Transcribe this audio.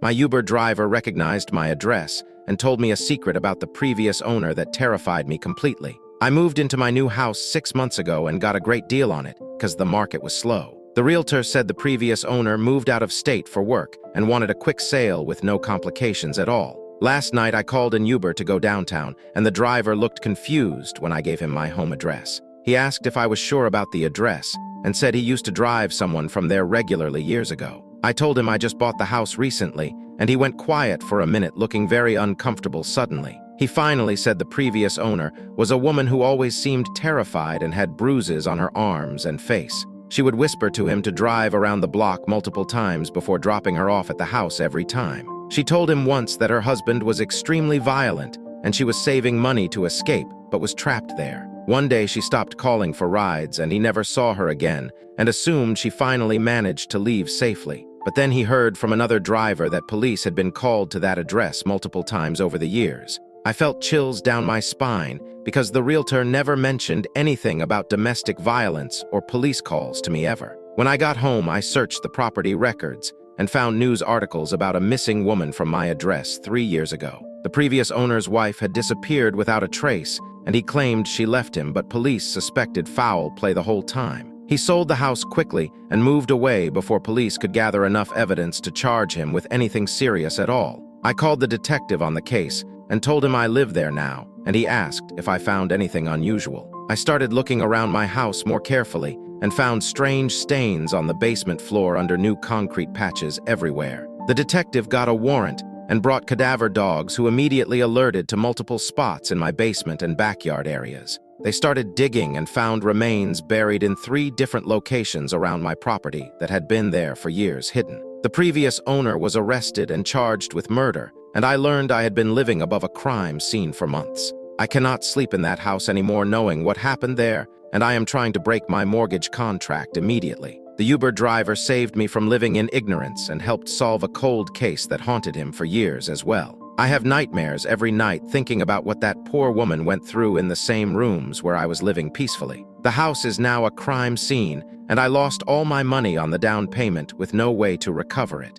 My Uber driver recognized my address and told me a secret about the previous owner that terrified me completely. I moved into my new house 6 months ago and got a great deal on it because the market was slow. The realtor said the previous owner moved out of state for work and wanted a quick sale with no complications at all. Last night, I called an Uber to go downtown, and the driver looked confused when I gave him my home address. He asked if I was sure about the address and said he used to drive someone from there regularly years ago. I told him I just bought the house recently, and he went quiet for a minute, looking very uncomfortable suddenly. He finally said the previous owner was a woman who always seemed terrified and had bruises on her arms and face. She would whisper to him to drive around the block multiple times before dropping her off at the house every time. She told him once that her husband was extremely violent and she was saving money to escape, but was trapped there. One day she stopped calling for rides and he never saw her again and assumed she finally managed to leave safely. But then he heard from another driver that police had been called to that address multiple times over the years. I felt chills down my spine because the realtor never mentioned anything about domestic violence or police calls to me ever. When I got home, I searched the property records and found news articles about a missing woman from my address 3 years ago. The previous owner's wife had disappeared without a trace, and he claimed she left him, but police suspected foul play the whole time. He sold the house quickly and moved away before police could gather enough evidence to charge him with anything serious at all. I called the detective on the case and told him I live there now, and he asked if I found anything unusual. I started looking around my house more carefully and found strange stains on the basement floor under new concrete patches everywhere. The detective got a warrant and brought cadaver dogs who immediately alerted to multiple spots in my basement and backyard areas. They started digging and found remains buried in 3 different locations around my property that had been there for years hidden. The previous owner was arrested and charged with murder, and I learned I had been living above a crime scene for months. I cannot sleep in that house anymore knowing what happened there, and I am trying to break my mortgage contract immediately. The Uber driver saved me from living in ignorance and helped solve a cold case that haunted him for years as well. I have nightmares every night thinking about what that poor woman went through in the same rooms where I was living peacefully. The house is now a crime scene, and I lost all my money on the down payment with no way to recover it.